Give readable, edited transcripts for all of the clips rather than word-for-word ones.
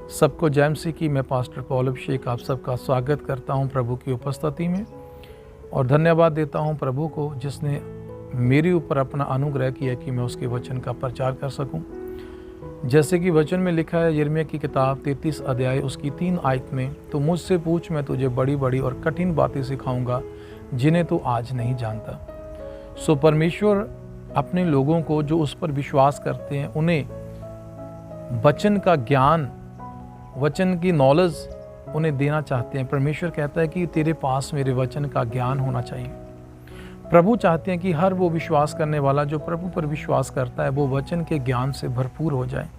सबको जय मसीह की। मैं पास्टर पॉल अभिषेक आप सबका स्वागत करता हूं प्रभु की उपस्थिति में और धन्यवाद देता हूं प्रभु को जिसने मेरे ऊपर अपना अनुग्रह किया कि मैं उसके वचन का प्रचार कर सकूं। जैसे कि वचन में लिखा है यिर्मयाह की किताब 33 अध्याय उसकी 3 आयत में, तो मुझसे पूछ मैं तुझे बड़ी बड़ी और कठिन बातें सिखाऊंगा जिन्हें तू आज नहीं जानता। सो परमेश्वर अपने लोगों को जो उस पर विश्वास करते हैं उन्हें वचन का ज्ञान, वचन की नॉलेज उन्हें देना चाहते हैं। परमेश्वर कहता है कि तेरे पास मेरे वचन का ज्ञान होना चाहिए। प्रभु चाहते हैं कि हर वो विश्वास करने वाला जो प्रभु पर विश्वास करता है वो वचन के ज्ञान से भरपूर हो जाए।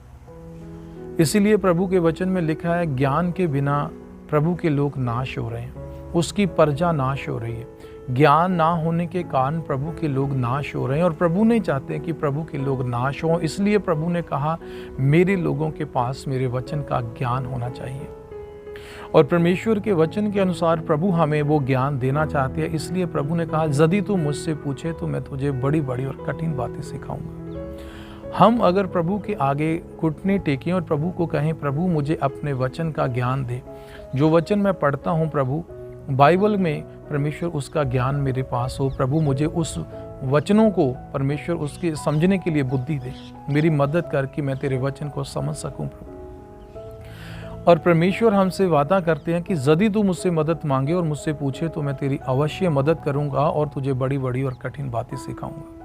इसीलिए प्रभु के वचन में लिखा है ज्ञान के बिना प्रभु के लोग नाश हो रहे हैं, उसकी प्रजा नाश हो रही है। ज्ञान ना होने के कारण प्रभु के लोग नाश हो रहे हैं और प्रभु नहीं चाहते कि प्रभु के लोग नाश हों। इसलिए प्रभु ने कहा मेरे लोगों के पास मेरे वचन का ज्ञान होना चाहिए और परमेश्वर के वचन के अनुसार प्रभु हमें वो ज्ञान देना चाहते हैं। इसलिए प्रभु ने कहा यदि तू मुझसे पूछे तो मैं तुझे बड़ी बड़ी और कठिन बातें सिखाऊंगा। हम अगर प्रभु के आगे घुटने टेकें और प्रभु को कहें प्रभु मुझे अपने वचन का ज्ञान दे, जो वचन मैं पढ़ता हूँ प्रभु बाइबल में परमेश्वर उसका ज्ञान मेरे पास हो, प्रभु मुझे उस वचनों को परमेश्वर उसके समझने के लिए बुद्धि दे, मेरी मदद कर कि मैं तेरे वचन को समझ सकूं प्रभु। और परमेश्वर हमसे वादा करते हैं कि यदि तू मुझसे मदद मांगे और मुझसे पूछे तो मैं तेरी अवश्य मदद करूंगा और तुझे बड़ी बड़ी और कठिन बातें सिखाऊंगा।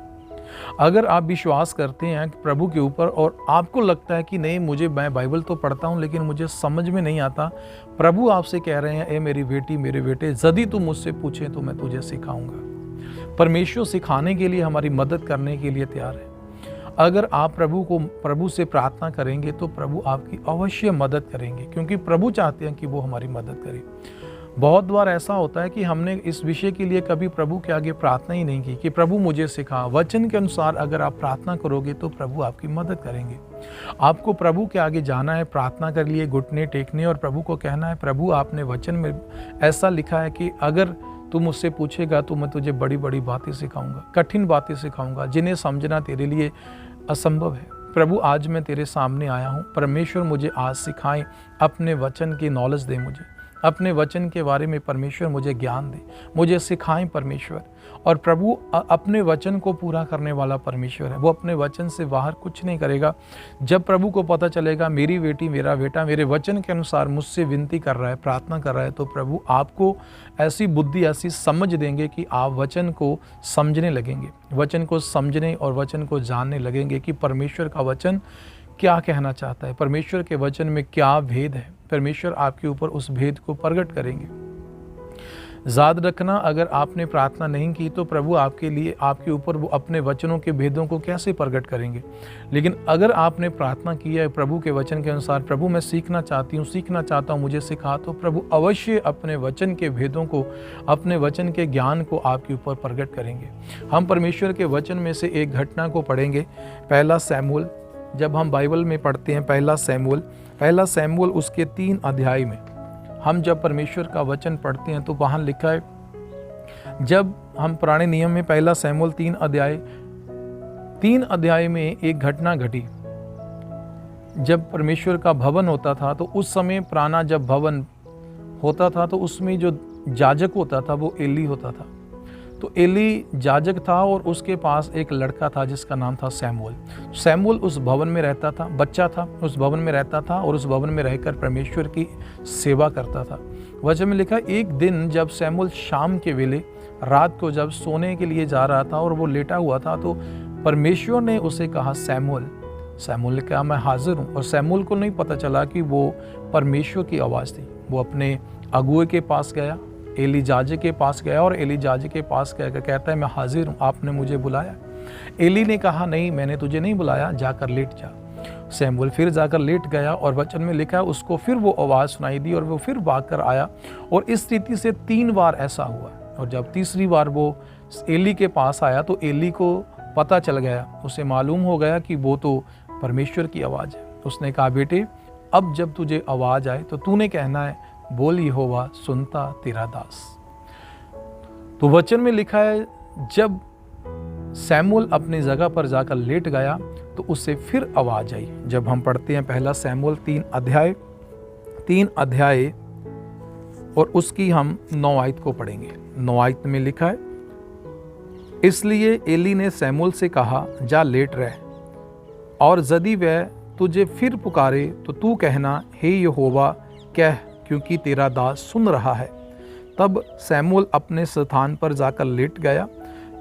अगर आप विश्वास करते हैं प्रभु के ऊपर और आपको लगता है कि नहीं मैं बाइबल तो पढ़ता हूँ लेकिन मुझे समझ में नहीं आता, प्रभु आपसे कह रहे हैं ए मेरी बेटी मेरे बेटे यदि तू मुझसे पूछे तो मैं तुझे सिखाऊंगा। परमेश्वर सिखाने के लिए, हमारी मदद करने के लिए तैयार है। अगर आप प्रभु से प्रार्थना करेंगे तो प्रभु आपकी अवश्य मदद करेंगे, क्योंकि प्रभु चाहते हैं कि वो हमारी मदद करे। बहुत बार ऐसा होता है कि हमने इस विषय के लिए कभी प्रभु के आगे प्रार्थना ही नहीं की कि प्रभु मुझे सिखा। वचन के अनुसार अगर आप प्रार्थना करोगे तो प्रभु आपकी मदद करेंगे। आपको प्रभु के आगे जाना है, प्रार्थना कर लिए घुटने टेकने और प्रभु को कहना है प्रभु आपने वचन में ऐसा लिखा है कि अगर तू मुझसे पूछेगा तो मैं तुझे बड़ी बड़ी बातें सिखाऊंगा, कठिन बातें सिखाऊंगा जिन्हें समझना तेरे लिए असंभव है। प्रभु आज मैं तेरे सामने आया हूँ, परमेश्वर मुझे आज सिखाएं, अपने वचन की नॉलेज दे, मुझे अपने वचन के बारे में परमेश्वर मुझे ज्ञान दे, मुझे सिखाएं परमेश्वर। और प्रभु अपने वचन को पूरा करने वाला परमेश्वर है, वो अपने वचन से बाहर कुछ नहीं करेगा। जब प्रभु को पता चलेगा मेरी बेटी मेरा बेटा मेरे वचन के अनुसार मुझसे विनती कर रहा है, प्रार्थना कर रहा है, तो प्रभु आपको ऐसी बुद्धि, ऐसी समझ देंगे कि आप वचन को समझने लगेंगे, वचन को समझने और वचन को जानने लगेंगे कि परमेश्वर का वचन क्या कहना चाहता है, परमेश्वर के वचन में क्या भेद है। परमेश्वर आपके ऊपर उस भेद को प्रकट करेंगे। याद रखना, अगर आपने प्रार्थना नहीं की तो प्रभु आपके ऊपर वो अपने वचनों के भेदों को कैसे प्रकट करेंगे। लेकिन अगर आपने प्रार्थना की है प्रभु के वचन के अनुसार, प्रभु मैं सीखना चाहता हूँ मुझे सिखा, तो प्रभु अवश्य अपने वचन के भेदों को, अपने वचन के ज्ञान को आपके ऊपर प्रकट करेंगे। हम परमेश्वर के वचन में से एक घटना को पढ़ेंगे, पहला शमूएल। जब हम बाइबल में पढ़ते हैं पहला शमूएल उसके 3 अध्याय में हम जब परमेश्वर का वचन पढ़ते हैं तो वहाँ लिखा है, जब हम पुराने नियम में पहला शमूएल 3 अध्याय में एक घटना घटी। जब परमेश्वर का भवन होता था तो उस समय पुराना जब भवन होता था तो उसमें जो याजक होता था वो एली होता था। तो एली याजक था और उसके पास एक लड़का था जिसका नाम था शमूएल उस भवन में रहता था, बच्चा था, उस भवन में रहता था और उस भवन में रहकर परमेश्वर की सेवा करता था। वचन में लिखा एक दिन जब शमूएल शाम के वेले रात को जब सोने के लिए जा रहा था और वो लेटा हुआ था, तो परमेश्वर ने उसे कहा शमूएल ने कहा मैं हाजिर हूँ। और शमूएल को नहीं पता चला कि वो परमेश्वर की आवाज़ थी। वो अपने अगुए के पास गया, एली याजक के पास गया और एली याजक के पास कहकर कहता है मैं हाजिर हूँ, आपने मुझे बुलाया। एली ने कहा नहीं मैंने तुझे नहीं बुलाया, जाकर लेट जा। शमूएल फिर जाकर लेट गया और वचन में लिखा है उसको फिर वो आवाज़ सुनाई दी और वो फिर भागकर आया। और इस स्थिति से 3 बार ऐसा हुआ। और जब तीसरी बार वो एली के पास आया तो एली को पता चल गया, उसे मालूम हो गया कि वो तो परमेश्वर की आवाज़ है। उसने कहा बेटे अब जब तुझे आवाज़ आए तो तूने कहना है बोल यहोवा सुनता तेरा दास। तो वचन में लिखा है जब शमूएल अपनी जगह पर जाकर लेट गया तो उससे फिर आवाज़ आई। जब हम पढ़ते हैं पहला शमूएल 3 अध्याय 3 अध्याय और उसकी हम 9 आयत को पढ़ेंगे। 9 आयत में लिखा है, इसलिए एली ने शमूएल से कहा, जा लेट रह, और यदि वह तुझे फिर पुकारे तो तू कहना, हे यहोवा कह, क्योंकि तेरा दास सुन रहा है। तब शमूएल अपने स्थान पर जाकर लेट गया।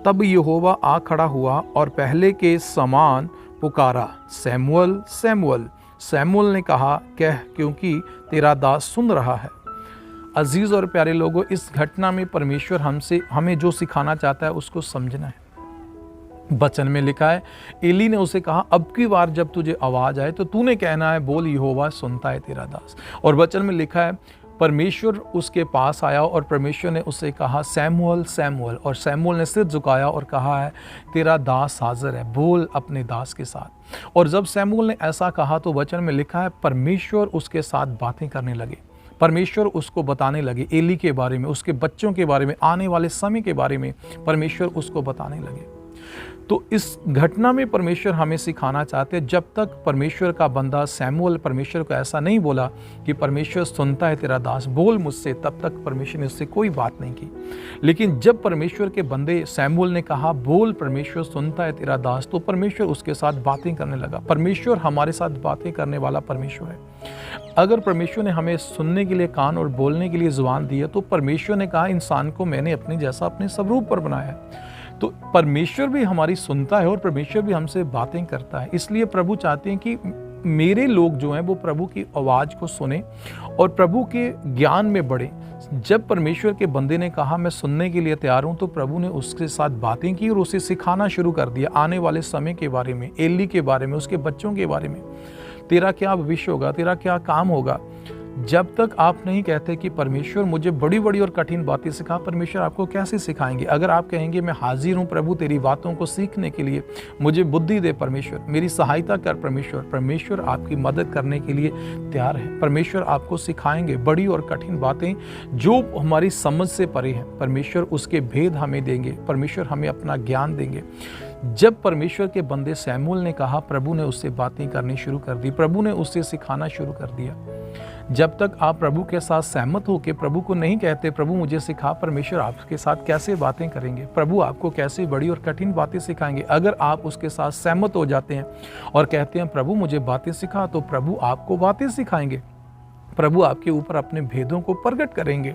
तब यहोवा आ खड़ा हुआ और पहले के समान पुकारा, शमूएल शमूएल। शमूएल ने कहा, कह, क्योंकि तेरा दास सुन रहा है। अजीज और प्यारे लोगों, इस घटना में परमेश्वर हमें जो सिखाना चाहता है उसको समझना है। वचन में लिखा है, एली ने उसे कहा, अब की बार जब तुझे आवाज आए तो तूने कहना है, बोल यहोवा सुनता है तेरा दास। और वचन में लिखा है, परमेश्वर उसके पास आया और परमेश्वर ने उससे कहा, शमूएल शमूएल। और शमूएल ने सिर झुकाया और कहा है, तेरा दास हाजिर है, बोल अपने दास के साथ। और जब शमूएल ने ऐसा कहा तो वचन में लिखा है, परमेश्वर उसके साथ बातें करने लगे। परमेश्वर उसको बताने लगे एली के बारे में, उसके बच्चों के बारे में, आने वाले समय के बारे में परमेश्वर उसको बताने लगे। तो इस घटना में परमेश्वर हमें सिखाना चाहते हैं, जब तक परमेश्वर का बंदा शमूएल परमेश्वर को ऐसा नहीं बोला कि परमेश्वर सुनता है तेरा दास, बोल मुझसे, तब तक परमेश्वर ने उससे कोई बात नहीं की। लेकिन जब परमेश्वर के बंदे शमूएल ने कहा, बोल परमेश्वर सुनता है तेरा दास, तो परमेश्वर उसके साथ बातें करने लगा। परमेश्वर हमारे साथ बातें करने वाला परमेश्वर है। अगर परमेश्वर ने हमें सुनने के लिए कान और बोलने के लिए जुबान दी है, तो परमेश्वर ने कहा, इंसान को मैंने अपने जैसा अपने स्वरूप पर बनाया है। तो परमेश्वर भी हमारी सुनता है और परमेश्वर भी हमसे बातें करता है। इसलिए प्रभु चाहते हैं कि मेरे लोग जो हैं वो प्रभु की आवाज़ को सुने और प्रभु के ज्ञान में बढ़े। जब परमेश्वर के बंदे ने कहा मैं सुनने के लिए तैयार हूँ, तो प्रभु ने उसके साथ बातें की और उसे सिखाना शुरू कर दिया आने वाले समय के बारे में, एली के बारे में, उसके बच्चों के बारे में। तेरा क्या भविष्य होगा, तेरा क्या काम होगा। जब तक आप नहीं कहते कि परमेश्वर मुझे बड़ी बड़ी और कठिन बातें सिखा, परमेश्वर आपको कैसे सिखाएंगे। अगर आप कहेंगे मैं हाजिर हूँ प्रभु तेरी बातों को सीखने के लिए, मुझे बुद्धि दे परमेश्वर, मेरी सहायता कर परमेश्वर, परमेश्वर आपकी मदद करने के लिए तैयार है। परमेश्वर आपको सिखाएंगे बड़ी और कठिन बातें जो हमारी समझ से परे हैं। परमेश्वर उसके भेद हमें देंगे, परमेश्वर हमें अपना ज्ञान देंगे। जब परमेश्वर के बंदे शमूएल ने कहा, प्रभु ने उससे बातें करनी शुरू कर दी, प्रभु ने उससे सिखाना शुरू कर दिया। जब तक आप प्रभु के साथ सहमत हो के प्रभु को नहीं कहते प्रभु मुझे सिखा, परमेश्वर आपके साथ कैसे बातें करेंगे, प्रभु आपको कैसे बड़ी और कठिन बातें सिखाएंगे। अगर आप उसके साथ सहमत हो जाते हैं और कहते हैं प्रभु मुझे बातें सिखा, तो प्रभु आपको बातें सिखाएंगे, प्रभु आपके ऊपर अपने भेदों को प्रकट करेंगे।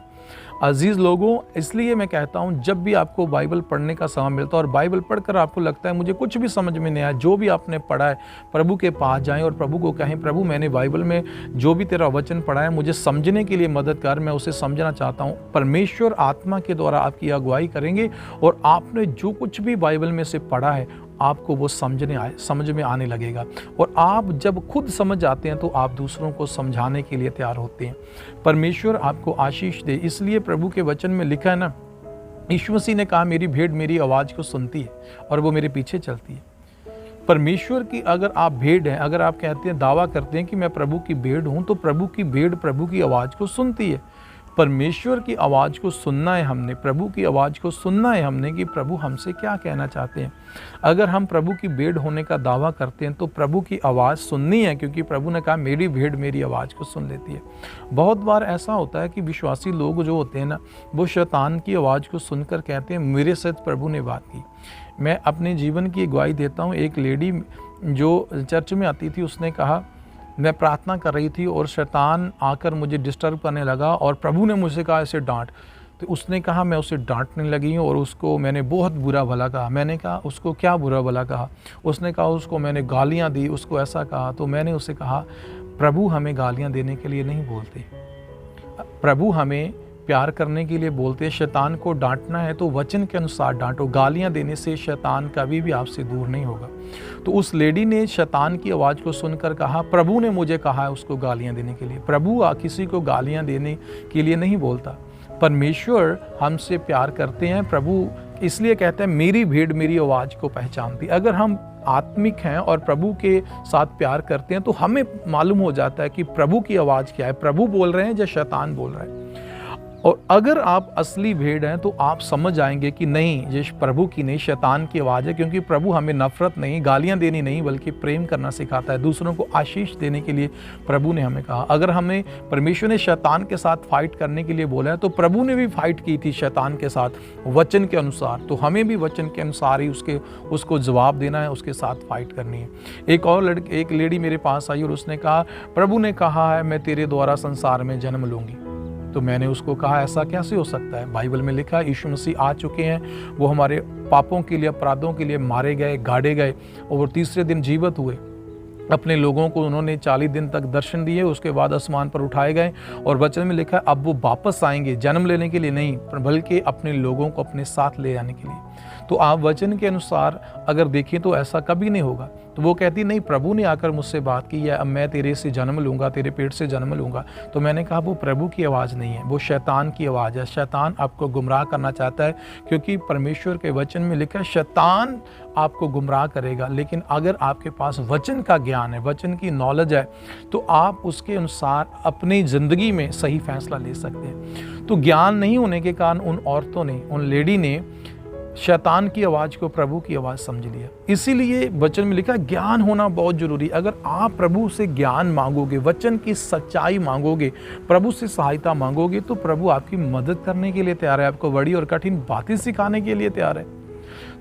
अजीज लोगों, इसलिए मैं कहता हूँ जब भी आपको बाइबल पढ़ने का समय मिलता है और बाइबल पढ़कर आपको लगता है मुझे कुछ भी समझ में नहीं आया, जो भी आपने पढ़ा है प्रभु के पास जाएं और प्रभु को कहें, प्रभु मैंने बाइबल में जो भी तेरा वचन पढ़ा है मुझे समझने के लिए मदद कर, मैं उसे समझना चाहता हूँ। परमेश्वर आत्मा के द्वारा आपकी अगुवाई करेंगे और आपने जो कुछ भी बाइबल में से पढ़ा है आपको वो समझ में आने लगेगा। और आप जब खुद समझ आते हैं तो आप दूसरों को समझाने के लिए तैयार होते हैं। परमेश्वर आपको आशीष दे। इसलिए प्रभु के वचन में लिखा है ना, यीशु मसीह ने कहा मेरी भेड़ मेरी आवाज़ को सुनती है और वो मेरे पीछे चलती है। परमेश्वर की अगर आप भेड़ हैं, अगर आप कहते हैं दावा करते हैं कि मैं प्रभु की भेड़ हूँ, तो प्रभु की भेड़ प्रभु की आवाज़ को सुनती है। परमेश्वर की आवाज़ को सुनना है हमने, प्रभु की आवाज़ को सुनना है हमने कि प्रभु हमसे क्या कहना चाहते हैं। अगर हम प्रभु की भेड़ होने का दावा करते हैं तो प्रभु की आवाज़ सुननी है, क्योंकि प्रभु ने कहा मेरी भेड़ मेरी आवाज़ को सुन लेती है। बहुत बार ऐसा होता है कि विश्वासी लोग जो होते हैं ना, वो शैतान की आवाज़ को सुनकर कहते हैं मेरे साथ प्रभु ने बात की। मैं अपने जीवन की गवाही देता हूँ। एक लेडी जो चर्च में आती थी, उसने कहा मैं प्रार्थना कर रही थी और शैतान आकर मुझे डिस्टर्ब करने लगा और प्रभु ने मुझसे कहा ऐसे डांट। तो उसने कहा मैं उसे डांटने लगी हूँ और उसको मैंने बहुत बुरा भला कहा। मैंने कहा उसको क्या बुरा भला कहा? उसने कहा उसको मैंने गालियाँ दी, उसको ऐसा कहा। तो मैंने उसे कहा प्रभु हमें गालियाँ देने के लिए नहीं बोलते, प्रभु हमें प्यार करने के लिए बोलते हैं। शैतान को डांटना है तो वचन के अनुसार डांटो, गालियां देने से शैतान कभी भी आपसे दूर नहीं होगा। तो उस लेडी ने शैतान की आवाज़ को सुनकर कहा प्रभु ने मुझे कहा है उसको गालियां देने के लिए। प्रभु किसी को गालियां देने के लिए नहीं बोलता। परमेश्वर हमसे प्यार करते हैं। प्रभु इसलिए कहते हैं मेरी भेड़ मेरी आवाज़ को पहचानती। अगर हम आत्मिक हैं और प्रभु के साथ प्यार करते हैं तो हमें मालूम हो जाता है कि प्रभु की आवाज़ क्या है, प्रभु बोल रहे हैं या शैतान बोल रहे हैं। और अगर आप असली भेड़ हैं तो आप समझ जाएंगे कि नहीं, ये प्रभु की नहीं, शैतान की आवाज़ है। क्योंकि प्रभु हमें नफरत नहीं, गालियां देनी नहीं, बल्कि प्रेम करना सिखाता है। दूसरों को आशीष देने के लिए प्रभु ने हमें कहा। अगर हमें परमेश्वर ने शैतान के साथ फाइट करने के लिए बोला है तो प्रभु ने भी फाइट की थी शैतान के साथ वचन के अनुसार। तो हमें भी वचन के अनुसार ही उसको जवाब देना है, उसके साथ फाइट करनी है। एक लेडी मेरे पास आई और उसने कहा, प्रभु ने कहा है मैं तेरे द्वारा संसार में जन्म लूंगी। तो मैंने उसको कहा, ऐसा कैसे हो सकता है? बाइबल में लिखा है यीशु मसीह आ चुके हैं, वो हमारे पापों के लिए, अपराधों के लिए मारे गए, गाड़े गए और वो तीसरे दिन जीवित हुए। अपने लोगों को उन्होंने 40 दिन तक दर्शन दिए, उसके बाद आसमान पर उठाए गए। और वचन में लिखा है अब वो वापस आएंगे, जन्म लेने के लिए नहीं, बल्कि अपने लोगों को अपने साथ ले जाने के लिए। तो आप वचन के अनुसार अगर देखें तो ऐसा कभी नहीं होगा। तो वो कहती नहीं, प्रभु ने आकर मुझसे बात की है, अब मैं तेरे से जन्म लूँगा, तेरे पेट से जन्म लूँगा। तो मैंने कहा वो प्रभु की आवाज़ नहीं है, वो शैतान की आवाज़ है। शैतान आपको गुमराह करना चाहता है, क्योंकि परमेश्वर के वचन में लिखा है शैतान आपको गुमराह करेगा। लेकिन अगर आपके पास वचन का ज्ञान है, वचन की नॉलेज है, तो आप उसके अनुसार अपनी ज़िंदगी में सही फैसला ले सकते हैं। तो ज्ञान नहीं होने के कारण उन औरतों ने, उन लेडी ने शैतान की आवाज़ को प्रभु की आवाज़ समझ लिया। इसीलिए वचन में लिखा ज्ञान होना बहुत जरूरी। अगर आप प्रभु से ज्ञान मांगोगे, वचन की सच्चाई मांगोगे, प्रभु से सहायता मांगोगे, तो प्रभु आपकी मदद करने के लिए तैयार है, आपको बड़ी और कठिन बातें सिखाने के लिए तैयार है।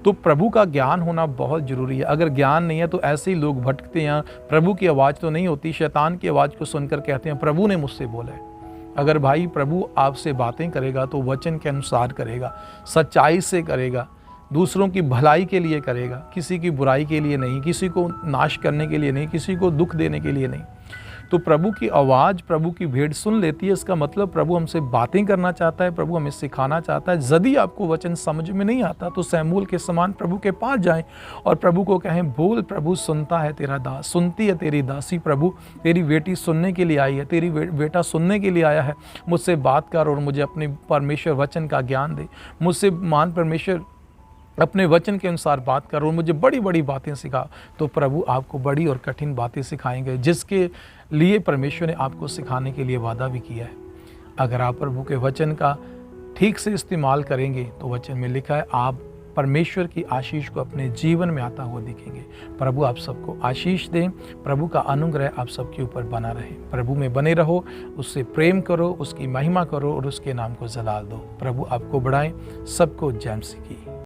तो प्रभु का ज्ञान होना बहुत जरूरी है। अगर ज्ञान नहीं है तो ऐसे ही लोग भटकते हैं, प्रभु की आवाज़ तो नहीं होती, शैतान की आवाज़ को सुनकर कहते हैं प्रभु ने मुझसे बोला है। अगर भाई प्रभु आपसे बातें करेगा तो वचन के अनुसार करेगा, सच्चाई से करेगा, दूसरों की भलाई के लिए करेगा, किसी की बुराई के लिए नहीं, किसी को नाश करने के लिए नहीं, किसी को दुख देने के लिए नहीं। तो प्रभु की आवाज़ प्रभु की भेड़ सुन लेती है, इसका मतलब प्रभु हमसे बातें करना चाहता है, प्रभु हमें सिखाना चाहता है। यदि आपको वचन समझ में नहीं आता तो शमूएल के समान प्रभु के पास जाएं और प्रभु को कहें, बोल प्रभु, सुनता है तेरा दास, सुनती है तेरी दासी। प्रभु तेरी बेटी सुनने के लिए आई है, तेरी बेटा सुनने के लिए आया है, मुझसे बात कर और मुझे अपने परमेश्वर वचन का ज्ञान दे। मुझसे मान परमेश्वर अपने वचन के अनुसार बात कर और मुझे बड़ी बड़ी बातें सिखा। तो प्रभु आपको बड़ी और कठिन बातें सिखाएंगे, जिसके लिए परमेश्वर ने आपको सिखाने के लिए वादा भी किया है। अगर आप प्रभु के वचन का ठीक से इस्तेमाल करेंगे तो वचन में लिखा है आप परमेश्वर की आशीष को अपने जीवन में आता हुआ दिखेंगे। प्रभु आप सबको आशीष दें, प्रभु का अनुग्रह आप सबके ऊपर बना रहे। प्रभु में बने रहो, उससे प्रेम करो, उसकी महिमा करो और उसके नाम को जलाल दो। प्रभु आपको बढ़ाएं। सबको जय मसीह की।